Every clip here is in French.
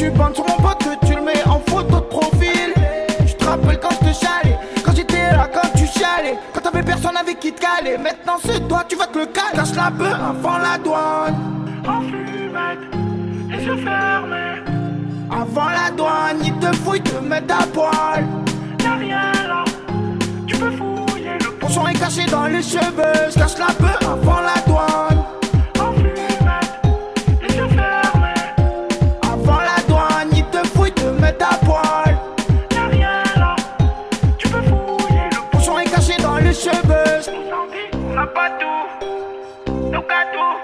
tu bandes sur mon pote que tu le mets en photo de profil. Je te rappelle quand je te chalais, quand j'étais là, quand tu chialais, quand t'avais personne avec qui te caler. Maintenant c'est toi, tu vas te le caler. Cache la peu avant la douane, en fumette, les yeux fermés. Avant la douane, ils te fouillent, te mettent à poil. Y'a rien là, tu peux fouiller. Le pochon est caché dans les cheveux. Je cache la peu avant la douane, en fumette, les yeux fermés. Avant la douane, ils te fouillent, te mettent à poil. Y'a rien là, tu peux fouiller. Le pochon est caché dans les cheveux. On n'a pas tout, nos cadeaux.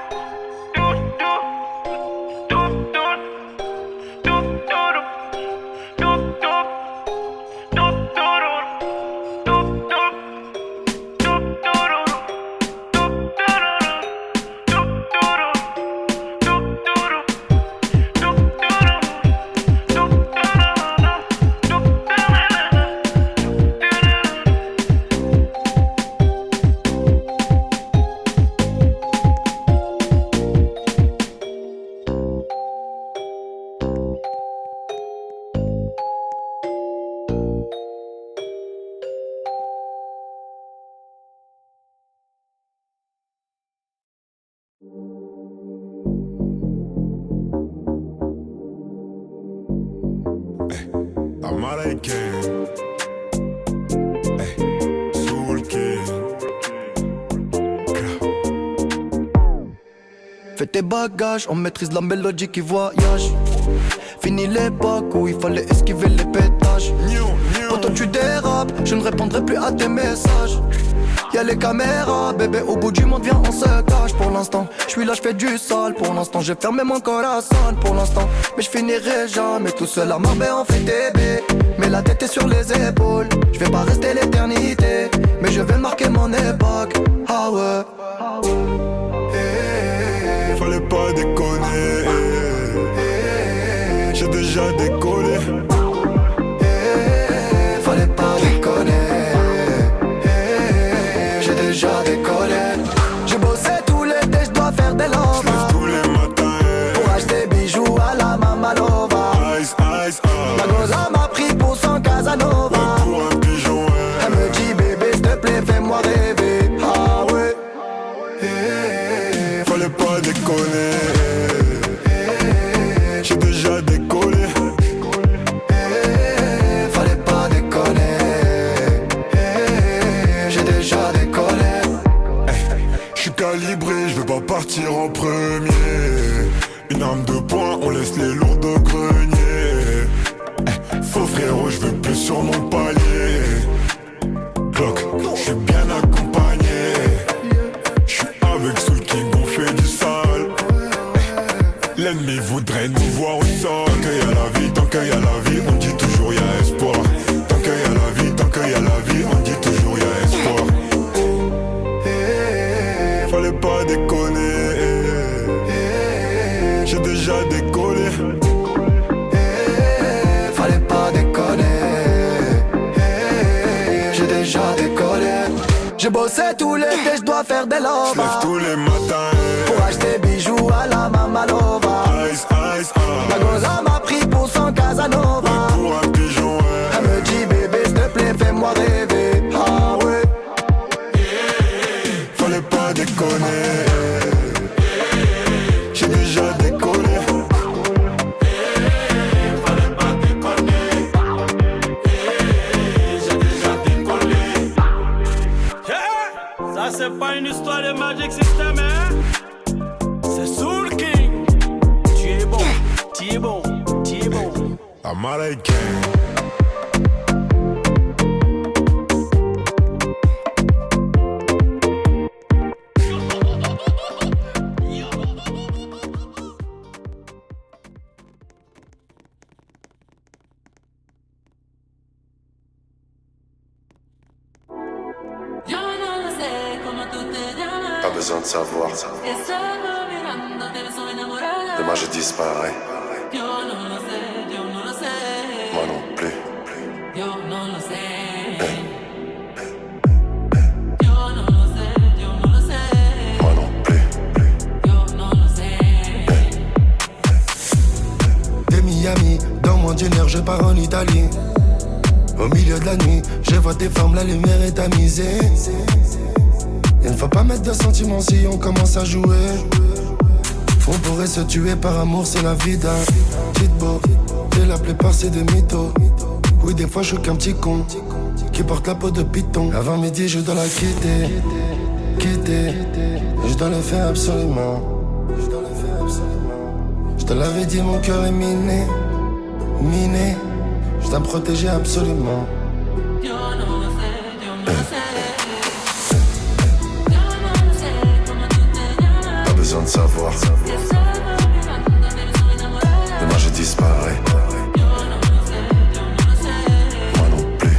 Fais tes bagages, on maîtrise la mélodie qui voyage. Fini l'époque où il fallait esquiver les pétages. Quand tu dérapes, je ne répondrai plus à tes messages. Y'a les caméras, bébé, au bout du monde, viens, on se cache. Pour l'instant, je suis là, je fais du sale. Pour l'instant, j'ai fermé mon corazon. Pour l'instant, mais je finirai jamais tout seul à Marbella, on fait bébé. Mais la tête est sur les épaules. Je vais pas rester l'éternité, mais je vais marquer mon époque. Ah ouais. Fallait pas déconner. J'ai déjà décollé. Fallait pas déconner. J'ai déjà décollé. J'ai bossé tout l'été, je dois faire des lovas. J'lève tous les matins pour acheter bijoux à la Mamalova. Ice, ice, La goza m'a pris pour son Casanova. pour un pigeon, Elle me dit bébé s'il te plaît fais-moi rêver. Ah ouais. Fallait pas déconner. J'ai déjà décollé. Fallait pas déconner. J'ai déjà décollé. J'suis calibré, j'veux pas partir en premier. Une arme de poing, on laisse les lourds de grenier. Faux frérot, j'veux plus sur mon palier. Clock, j'suis bien accompagné. J'suis avec Soul King, on fait du sale. L'ennemi voudrait nous voir au sol. Tant qu'il y a la vie, tant qu'il y a la vie, on dit toujours y'a espoir. Tant qu'il y a la vie, tant qu'il y a la vie, on dit toujours y'a espoir. Fallait pas déconner. J'ai déjà décollé. Fallait pas déconner. J'ai déjà décollé. J'ai bossé tout l'été, je dois faire des J'lève lovas. tous les matins Pour acheter bijoux à la Mamalova. Ice, ice, La goza m'a pris pour son Casanova. pour un pigeon, Elle me dit bébé s'il te plaît fais-moi rêver. Ah ouais. Fallait pas déconner. J'ai déjà décollé. Fallait pas déconner. J'ai déjà décollé. Ça c'est pas une histoire de Magic System, hein. C'est Soul King. Tu es bon, tu es bon, tu es bon. Américain. Yo no lo sé cómo tú te llamas. Pas besoin de savoir. Que solo mirándote me soy enamorada. Demain je disparais. Yo no lo sé, yo no lo sé. Moi non plus. Yo no lo sé. Hey. Yo no lo sé, yo no lo sé. Moi non plus. Yo no lo sé. De Miami Italie. Au milieu de la nuit, je vois tes formes, la lumière est tamisée. Il ne faut pas mettre de sentiments si on commence à jouer. On pourrait se tuer par amour, c'est la vie d'un Titbo. Et la plupart c'est des mythos. Oui, des fois je suis qu'un petit con qui porte la peau de python. Avant midi, je dois la quitter. Je dois le faire absolument. Je te l'avais dit, mon cœur est miné. Je dois me protéger absolument. Pas besoin de savoir. Demain je disparais. Moi non plus.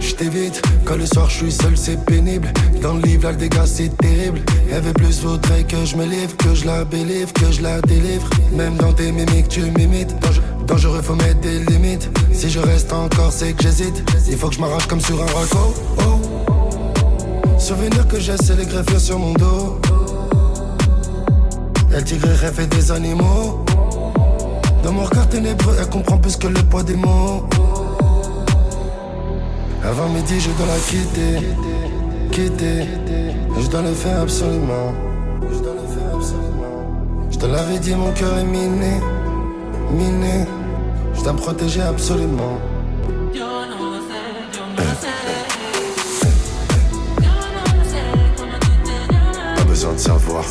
Je t'évite, quand le soir je suis seul c'est pénible. Dans le livre là le dégât c'est terrible. Elle veut plus, vaudrait que je me livre, que je la bélivre, que je la délivre. Même dans tes mimiques tu m'imites. Dangereux faut mettre des limites. Si je reste encore c'est que j'hésite. Il faut que je m'arrache comme sur un raco. Souvenir que j'ai c'est les greffures sur mon dos. Elle tigrerait fait des animaux. Dans mon regard ténébreux elle comprend plus que le poids des mots. Avant midi je dois la quitter. Je dois le faire absolument. Je te l'avais dit, mon cœur est miné. Je dois me protéger absolument. Pas besoin de savoir.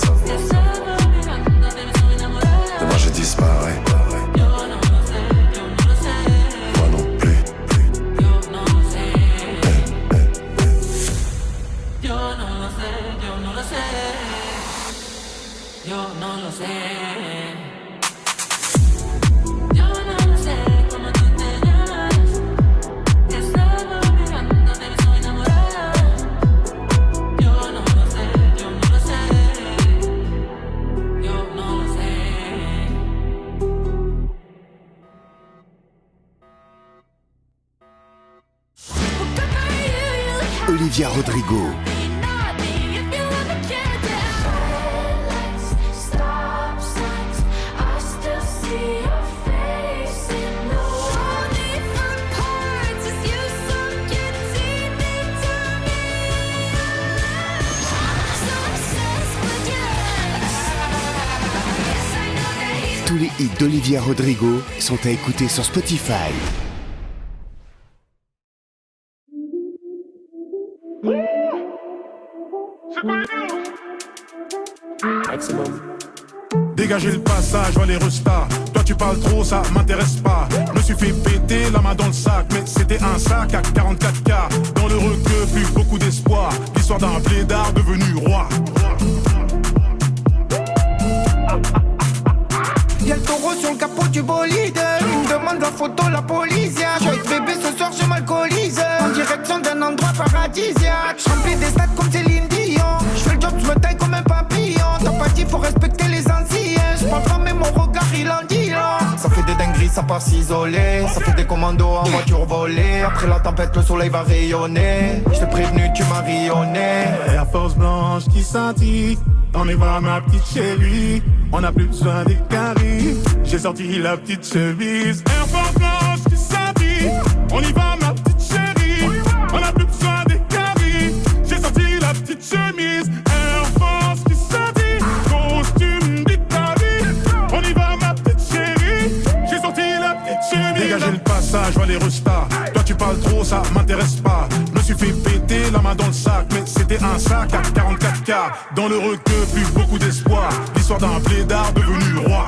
Demain je disparais. Moi non plus. Olivia Rodrigo. Tous les hits d'Olivia Rodrigo sont à écouter sur Spotify. Dégagez le passage, va les restas. Toi tu parles trop, ça m'intéresse pas. Je me suis fait péter la main dans le sac, mais c'était un sac à 44K. Dans le requeu, plus beaucoup d'espoir. L'histoire d'un blédard devenu roi. Y'a le taureau sur le capot du bolide. Il me demande la photo, la police. Je suis avec bébé ce soir, je m'alcoolise. En direction d'un endroit paradisiaque. Je remplis des stades comme Céline Dion. Je fais le job, je me taille comme un papillon. T'as pas dit, faut respecter les anciens. Je parle pas, mais mon regard il en dit long. Ça fait des dingueries, ça part s'isoler. Ça fait des commandos en voiture volée. Après la tempête, le soleil va rayonner. Je t'ai prévenu, tu m'as rayonné. La force blanche qui scintille. On y va ma petite chérie. On n'a plus besoin des caries. J'ai sorti la petite chemise. Air Force blanche qui scintille. On y va ma petite chérie. On n'a plus besoin des caries. J'ai sorti la petite chemise. Air Force qui scintille. Costume d'Italie. On y va ma petite chérie. J'ai sorti la petite chemise. Dégagez le passage, va les restas. Toi tu parles trop, ça m'intéresse pas. Je me suis fait péter la main dans le sac, mais c'était un sac à 44K. Dans le requeu, plus beaucoup d'espoir. L'histoire d'un blédard devenu roi.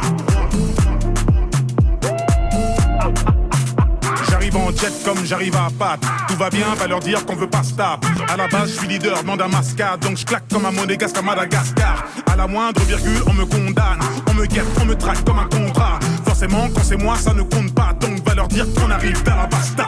J'arrive en jet comme j'arrive à Pâques. Tout va bien, va leur dire qu'on veut pas se taper. À la base, je suis leader, demande un mascade. Donc je claque comme un monégasque à Madagascar. À la moindre virgule, on me condamne. On me guette, on me traque comme un contrat. Forcément, quand c'est moi, ça ne compte pas. Donc va leur dire qu'on arrive dans la basta.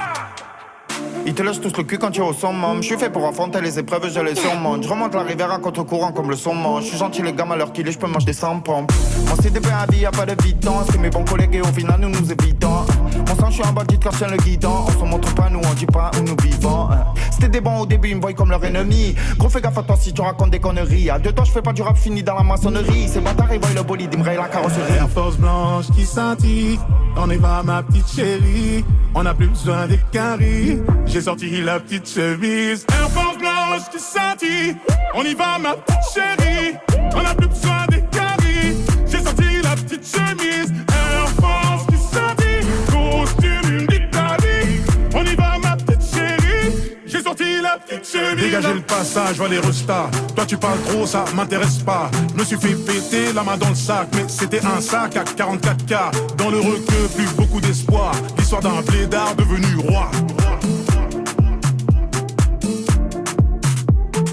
Ils te lâchent tous le cul quand tu es au summum. Je suis fait pour affronter les épreuves, je les surmonte. Je remonte la rivière à contre-courant comme le saumon. Je suis gentil les gars, à l'heure qu'il est, je peux manger des 100 pompes. On s'est des à vie, y'a pas de vitance. C'est mes bons collègues et au final nous nous évitons. Mon sang, je suis un bandit quand je tiens le guidon. On se montre pas, nous on dit pas où nous vivons. C'était des bons au début, ils me voient comme leur ennemi. Gros fais gaffe à toi si tu racontes des conneries. À 2 temps, je fais pas du rap fini dans la maçonnerie. Ces bâtards, ils voient le bolide, ils me rayent la carrosserie. Air Force blanche qui scintille. On y va ma petite chérie. On n'a plus besoin des caries. J'ai sorti la petite chemise. Air Force blanche qui scintille. On y va ma petite chérie. On n'a plus besoin des caries. J'ai sorti la petite chemise. Air Force qui scintille. Costume d'Italie. On y va ma petite chérie. J'ai sorti la petite chemise. Dégagez le passage, vois les restas. Toi tu parles trop, ça m'intéresse pas. Je me suis fait péter la main dans le sac. Mais c'était un sac à 44K. Dans le requeu, plus beaucoup d'espoir. L'histoire d'un blédard devenu roi.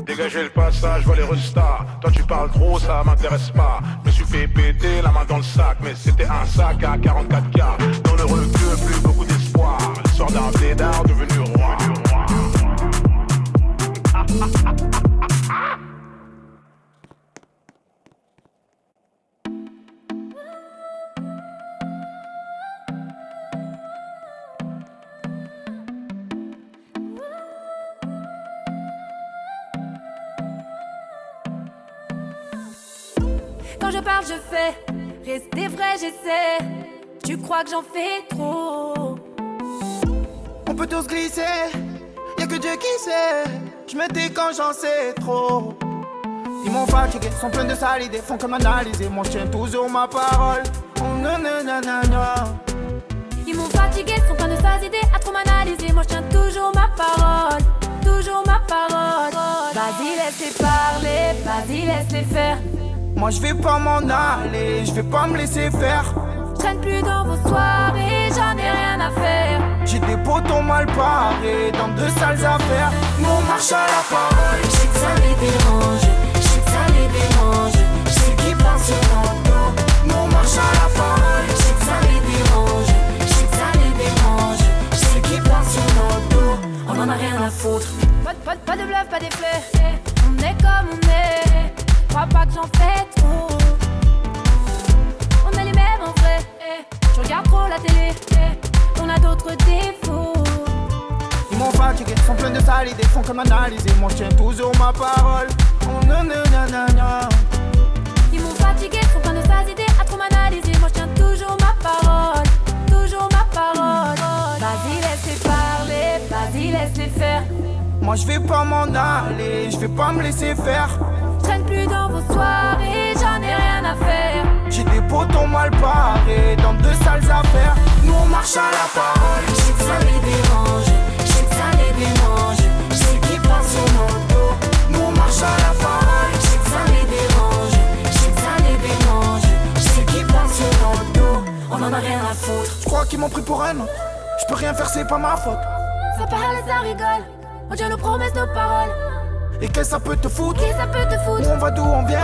Dégagez le passage, vois les restas. Toi tu parles trop, ça m'intéresse pas. Je me suis fait péter la main dans le sac. Mais c'était un sac à 44K. Dans le requeu, plus beaucoup d'espoir. L'histoire d'un blédard devenu roi. Quand je parle, je fais. Rester vrai, j'essaie. Tu crois que j'en fais trop? On peut tous glisser, y'a que Dieu qui sait. Je me dis quand j'en sais trop. Ils m'ont fatigué, sont pleins de sales idées, font que m'analyser. Moi je tiens toujours ma parole. Oh nanana. Ils m'ont fatigué, sont pleins de sales idées à trop m'analyser. Moi je tiens toujours ma parole. Toujours ma parole. Vas-y, laisse-les parler. Vas-y, laisse-les faire. Moi je vais pas m'en aller, je vais pas me laisser faire. Je traîne plus dans vos soirées, j'en ai rien à faire. J'ai des potons mal parés dans de sales affaires. Nous on marche à la parole. Je sais que ça les dérange, je sais que ça les dérange. Je sais qu'ils parlent sur notre dos. Nous on marche à la parole. Je sais que ça les dérange, je sais que ça les dérange. Je sais qu'ils parlent sur notre dos. On en a rien à foutre. Pas de bluff, pas d'effet. On est comme on est. Crois pas que j'en fais trop. On est les mêmes en vrai. Je regarde trop la télé. On a d'autres défauts. Ils m'ont fatigué, sont pleins de sales idées, font que m'analyser. Moi je tiens toujours ma parole. Oh nanana. Ils m'ont fatigué, sont pleins de sales idées à trop m'analyser. Moi je tiens toujours ma parole. Toujours ma parole. Vas-y, laisse-les parler. Vas-y, laisse-les faire. Moi je vais pas m'en aller, je vais pas me laisser faire. Je traîne plus dans vos soirées, j'en ai rien à faire. J'ai des potons mal parés dans de sales affaires. Nous on marche à la parole. Je sais que ça les dérange, je sais que ça les dérange. Je sais qu'ils parlent sur notre dos. Nous on marche à la parole. Je sais que ça les dérange, je sais que ça les dérange. Je sais qu'ils parlent sur notre dos. On en a rien à foutre. Je crois qu'ils m'ont pris pour un autre. Je peux rien faire, c'est pas ma faute. Ça parle, ça rigole. On tient nos promesses, nos paroles. Et qu'est-ce que ça peut te foutre? Qui ça peut te foutre? Où on va, d'où on vient?